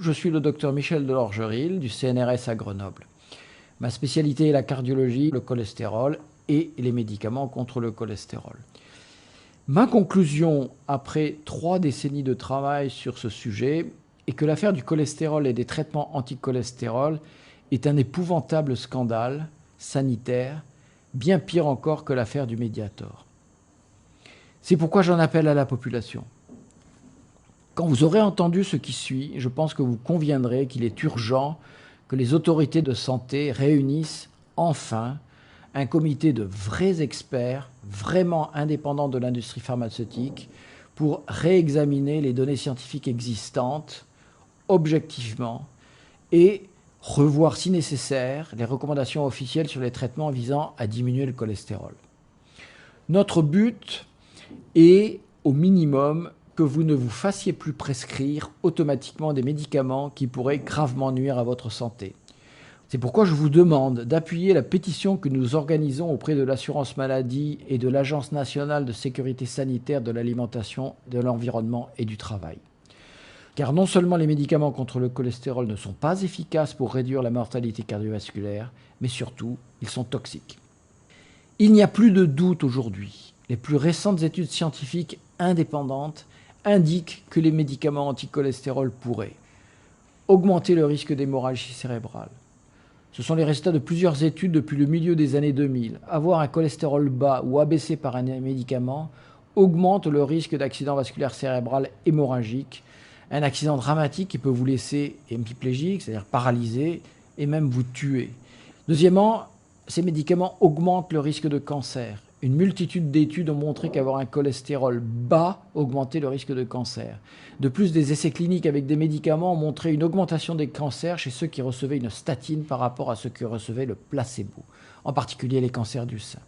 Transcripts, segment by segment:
Je suis le docteur Michel Delorgeril du CNRS à Grenoble. Ma spécialité est la cardiologie, le cholestérol et les médicaments contre le cholestérol. Ma conclusion, après 3 décennies de travail sur ce sujet, est que l'affaire du cholestérol et des traitements anti-cholestérol est un épouvantable scandale sanitaire, bien pire encore que l'affaire du Mediator. C'est pourquoi j'en appelle à la population. Quand vous aurez entendu ce qui suit, je pense que vous conviendrez qu'il est urgent que les autorités de santé réunissent enfin un comité de vrais experts, vraiment indépendants de l'industrie pharmaceutique, pour réexaminer les données scientifiques existantes objectivement et revoir si nécessaire les recommandations officielles sur les traitements visant à diminuer le cholestérol. Notre but est, au minimum, que vous ne vous fassiez plus prescrire automatiquement des médicaments qui pourraient gravement nuire à votre santé. C'est pourquoi je vous demande d'appuyer la pétition que nous organisons auprès de l'assurance maladie et de l'Agence nationale de sécurité sanitaire de l'alimentation, de l'environnement et du travail. Car non seulement les médicaments contre le cholestérol ne sont pas efficaces pour réduire la mortalité cardiovasculaire, mais surtout, ils sont toxiques. Il n'y a plus de doute aujourd'hui. Les plus récentes études scientifiques indépendantes indiquent que les médicaments anti-cholestérol pourraient augmenter le risque d'hémorragie cérébrale. Ce sont les résultats de plusieurs études depuis le milieu des années 2000. Avoir un cholestérol bas ou abaissé par un médicament augmente le risque d'accident vasculaire cérébral hémorragique, un accident dramatique qui peut vous laisser hémiplégique, c'est-à-dire paralysé, et même vous tuer. Deuxièmement, ces médicaments augmentent le risque de cancer. Une multitude d'études ont montré qu'avoir un cholestérol bas augmentait le risque de cancer. De plus, des essais cliniques avec des médicaments ont montré une augmentation des cancers chez ceux qui recevaient une statine par rapport à ceux qui recevaient le placebo, en particulier les cancers du sein.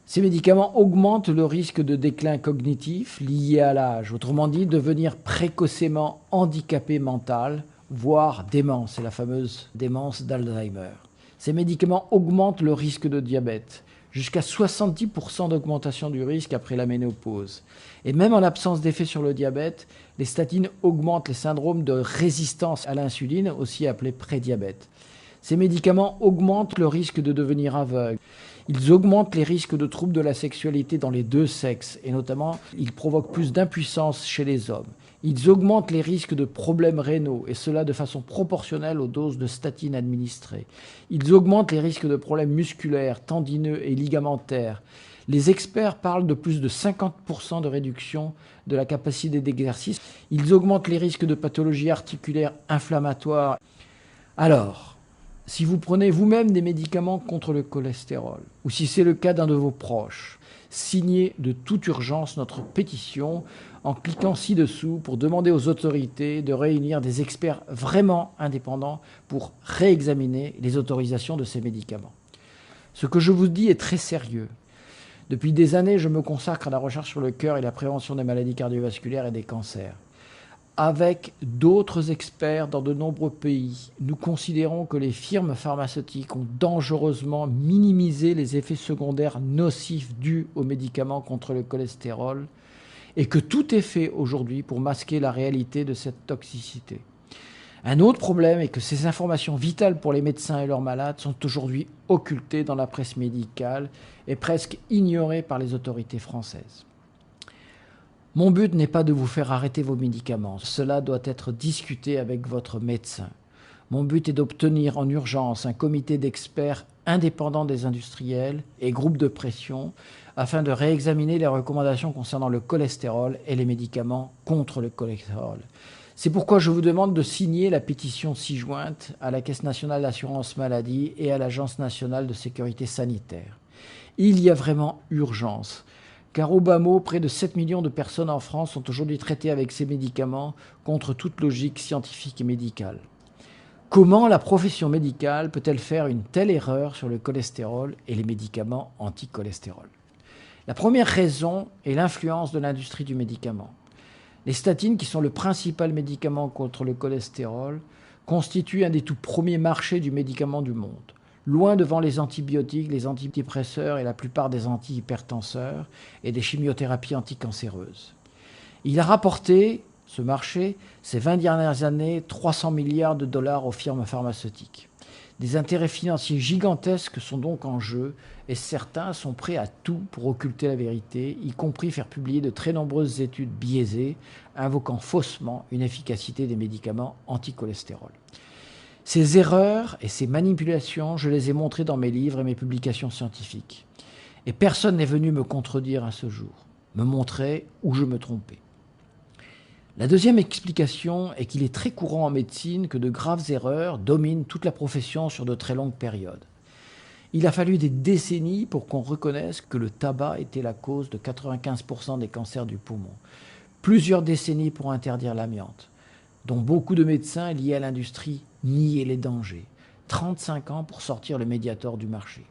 Ces médicaments augmentent le risque de déclin cognitif lié à l'âge, autrement dit, devenir précocement handicapé mental, voire démence, c'est la fameuse démence d'Alzheimer. Ces médicaments augmentent le risque de diabète, jusqu'à 70% d'augmentation du risque après la ménopause. Et même en l'absence d'effet sur le diabète, les statines augmentent les syndromes de résistance à l'insuline, aussi appelés prédiabète. Ces médicaments augmentent le risque de devenir aveugle. Ils augmentent les risques de troubles de la sexualité dans les deux sexes, et notamment, ils provoquent plus d'impuissance chez les hommes. Ils augmentent les risques de problèmes rénaux, et cela de façon proportionnelle aux doses de statines administrées. Ils augmentent les risques de problèmes musculaires, tendineux et ligamentaires. Les experts parlent de plus de 50% de réduction de la capacité d'exercice. Ils augmentent les risques de pathologies articulaires inflammatoires. Alors, si vous prenez vous-même des médicaments contre le cholestérol, ou si c'est le cas d'un de vos proches, signez de toute urgence notre pétition en cliquant ci-dessous pour demander aux autorités de réunir des experts vraiment indépendants pour réexaminer les autorisations de ces médicaments. Ce que je vous dis est très sérieux. Depuis des années, je me consacre à la recherche sur le cœur et la prévention des maladies cardiovasculaires et des cancers. Avec d'autres experts dans de nombreux pays, nous considérons que les firmes pharmaceutiques ont dangereusement minimisé les effets secondaires nocifs dus aux médicaments contre le cholestérol et que tout est fait aujourd'hui pour masquer la réalité de cette toxicité. Un autre problème est que ces informations vitales pour les médecins et leurs malades sont aujourd'hui occultées dans la presse médicale et presque ignorées par les autorités françaises. Mon but n'est pas de vous faire arrêter vos médicaments. Cela doit être discuté avec votre médecin. Mon but est d'obtenir en urgence un comité d'experts indépendants des industriels et groupes de pression afin de réexaminer les recommandations concernant le cholestérol et les médicaments contre le cholestérol. C'est pourquoi je vous demande de signer la pétition ci-jointe à la Caisse nationale d'assurance maladie et à l'Agence nationale de sécurité sanitaire. Il y a vraiment urgence. Car au bas mot, près de 7 millions de personnes en France sont aujourd'hui traitées avec ces médicaments contre toute logique scientifique et médicale. Comment la profession médicale peut-elle faire une telle erreur sur le cholestérol et les médicaments anti-cholestérol? La première raison est l'influence de l'industrie du médicament. Les statines, qui sont le principal médicament contre le cholestérol, constituent un des tout premiers marchés du médicament du monde. Loin devant les antibiotiques, les antidépresseurs et la plupart des antihypertenseurs et des chimiothérapies anticancéreuses. Il a rapporté Ce marché, ces 20 dernières années, 300 milliards de dollars aux firmes pharmaceutiques. Des intérêts financiers gigantesques sont donc en jeu et certains sont prêts à tout pour occulter la vérité, y compris faire publier de très nombreuses études biaisées, invoquant faussement une efficacité des médicaments anti-cholestérol. Ces erreurs et ces manipulations, je les ai montrées dans mes livres et mes publications scientifiques. Et personne n'est venu me contredire à ce jour, me montrer où je me trompais. La deuxième explication est qu'il est très courant en médecine que de graves erreurs dominent toute la profession sur de très longues périodes. Il a fallu des décennies pour qu'on reconnaisse que le tabac était la cause de 95% des cancers du poumon. Plusieurs décennies pour interdire l'amiante, dont beaucoup de médecins liés à l'industrie niaient les dangers. 35 ans pour sortir le Mediator du marché.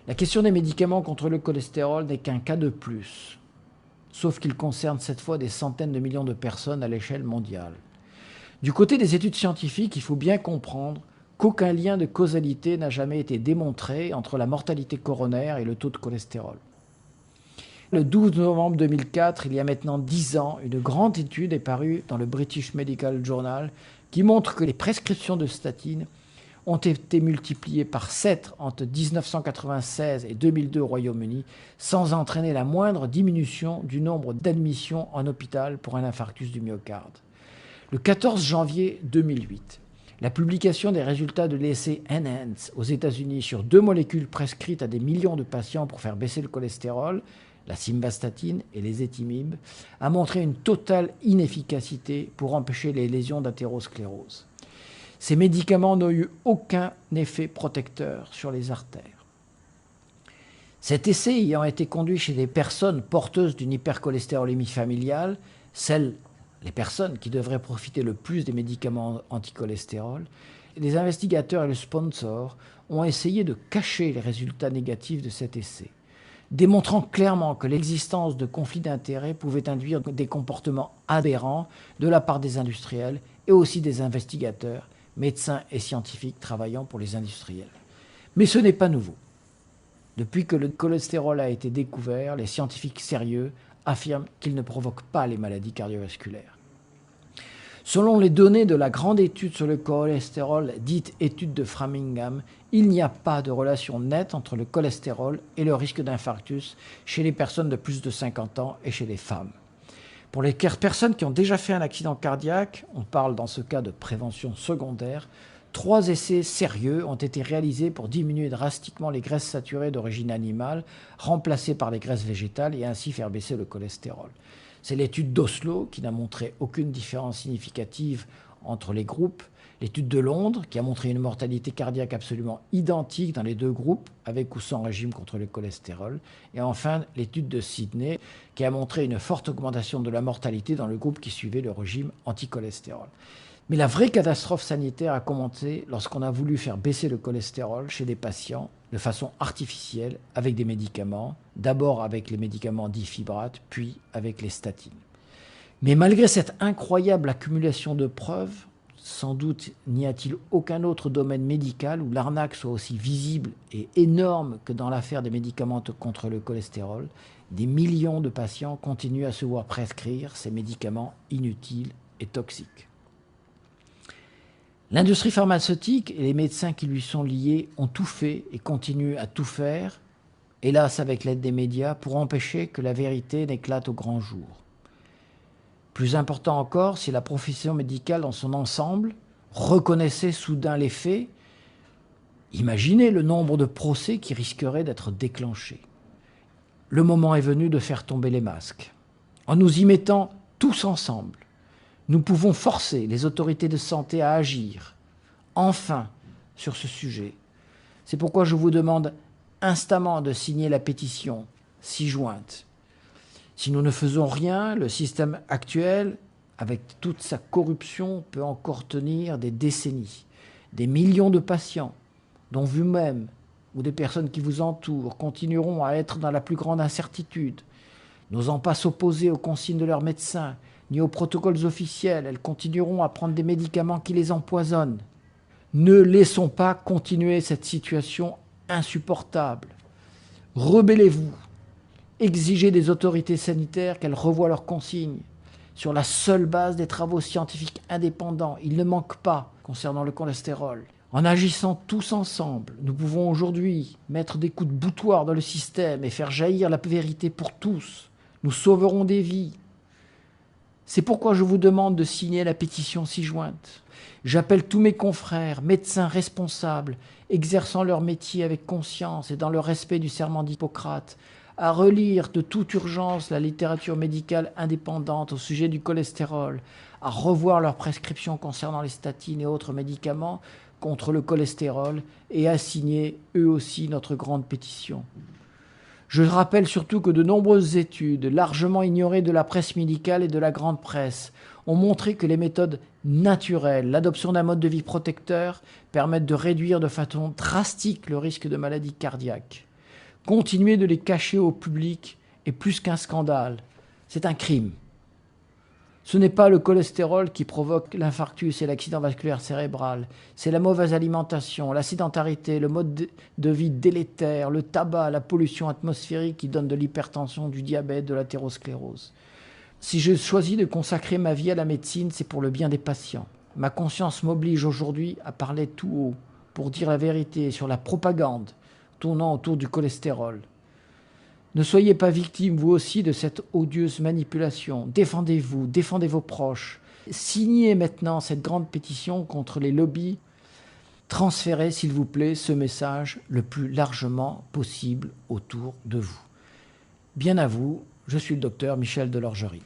La question des médicaments contre le cholestérol n'est qu'un cas de plus, sauf qu'il concerne cette fois des centaines de millions de personnes à l'échelle mondiale. Du côté des études scientifiques, il faut bien comprendre qu'aucun lien de causalité n'a jamais été démontré entre la mortalité coronaire et le taux de cholestérol. Le 12 novembre 2004, il y a maintenant 10 ans, une grande étude est parue dans le British Medical Journal qui montre que les prescriptions de statines ont été multipliées par 7 entre 1996 et 2002 au Royaume-Uni, sans entraîner la moindre diminution du nombre d'admissions en hôpital pour un infarctus du myocarde. Le 14 janvier 2008, la publication des résultats de l'essai ENHANCE aux États-Unis sur 2 molécules prescrites à des millions de patients pour faire baisser le cholestérol, la simvastatine et les étimibes, a montré une totale inefficacité pour empêcher les lésions d'athérosclérose. Ces médicaments n'ont eu aucun effet protecteur sur les artères. Cet essai ayant été conduit chez des personnes porteuses d'une hypercholestérolémie familiale, les personnes qui devraient profiter le plus des médicaments anticholestérol, les investigateurs et le sponsor ont essayé de cacher les résultats négatifs de cet essai, démontrant clairement que l'existence de conflits d'intérêts pouvait induire des comportements aberrants de la part des industriels et aussi des investigateurs, médecins et scientifiques travaillant pour les industriels. Mais ce n'est pas nouveau. Depuis que le cholestérol a été découvert, les scientifiques sérieux affirment qu'il ne provoque pas les maladies cardiovasculaires. Selon les données de la grande étude sur le cholestérol, dite étude de Framingham, il n'y a pas de relation nette entre le cholestérol et le risque d'infarctus chez les personnes de plus de 50 ans et chez les femmes. Pour les personnes qui ont déjà fait un accident cardiaque, on parle dans ce cas de prévention secondaire, 3 essais sérieux ont été réalisés pour diminuer drastiquement les graisses saturées d'origine animale, remplacées par les graisses végétales et ainsi faire baisser le cholestérol. C'est l'étude d'Oslo qui n'a montré aucune différence significative entre les groupes, l'étude de Londres qui a montré une mortalité cardiaque absolument identique dans les 2 groupes, avec ou sans régime contre le cholestérol, et enfin l'étude de Sydney qui a montré une forte augmentation de la mortalité dans le groupe qui suivait le régime anticholestérol. Mais la vraie catastrophe sanitaire a commencé lorsqu'on a voulu faire baisser le cholestérol chez des patients de façon artificielle avec des médicaments, d'abord avec les médicaments dits fibrates, puis avec les statines. Mais malgré cette incroyable accumulation de preuves, sans doute n'y a-t-il aucun autre domaine médical où l'arnaque soit aussi visible et énorme que dans l'affaire des médicaments contre le cholestérol. Des millions de patients continuent à se voir prescrire ces médicaments inutiles et toxiques. L'industrie pharmaceutique et les médecins qui lui sont liés ont tout fait et continuent à tout faire, hélas avec l'aide des médias, pour empêcher que la vérité n'éclate au grand jour. Plus important encore, si la profession médicale dans son ensemble reconnaissait soudain les faits, imaginez le nombre de procès qui risqueraient d'être déclenchés. Le moment est venu de faire tomber les masques. En nous y mettant tous ensemble, nous pouvons forcer les autorités de santé à agir, enfin, sur ce sujet. C'est pourquoi je vous demande instamment de signer la pétition ci-jointe. Si nous ne faisons rien, le système actuel, avec toute sa corruption, peut encore tenir des décennies. Des millions de patients, dont vous-même ou des personnes qui vous entourent, continueront à être dans la plus grande incertitude. N'osant pas s'opposer aux consignes de leurs médecins, ni aux protocoles officiels, elles continueront à prendre des médicaments qui les empoisonnent. Ne laissons pas continuer cette situation insupportable. Rebellez-vous. Exigez des autorités sanitaires qu'elles revoient leurs consignes. sur la seule base des travaux scientifiques indépendants. Il ne manque pas concernant le cholestérol. En agissant tous ensemble, nous pouvons aujourd'hui mettre des coups de boutoir dans le système et faire jaillir la vérité pour tous. Nous sauverons des vies. C'est pourquoi je vous demande de signer la pétition ci-jointe. J'appelle tous mes confrères, médecins responsables, exerçant leur métier avec conscience et dans le respect du serment d'Hippocrate, à relire de toute urgence la littérature médicale indépendante au sujet du cholestérol, à revoir leurs prescriptions concernant les statines et autres médicaments contre le cholestérol et à signer eux aussi notre grande pétition. Je rappelle surtout que de nombreuses études, largement ignorées de la presse médicale et de la grande presse, ont montré que les méthodes naturelles, l'adoption d'un mode de vie protecteur, permettent de réduire de façon drastique le risque de maladie cardiaque. Continuer de les cacher au public est plus qu'un scandale, c'est un crime. Ce n'est pas le cholestérol qui provoque l'infarctus et l'accident vasculaire cérébral. C'est la mauvaise alimentation, la sédentarité, le mode de vie délétère, le tabac, la pollution atmosphérique qui donne de l'hypertension, du diabète, de l'athérosclérose. Si je choisis de consacrer ma vie à la médecine, c'est pour le bien des patients. Ma conscience m'oblige aujourd'hui à parler tout haut pour dire la vérité sur la propagande tournant autour du cholestérol. Ne soyez pas victime, vous aussi, de cette odieuse manipulation. Défendez-vous, défendez vos proches. Signez maintenant cette grande pétition contre les lobbies. Transférez, s'il vous plaît, ce message le plus largement possible autour de vous. Bien à vous, je suis le docteur Michel Delorgeril.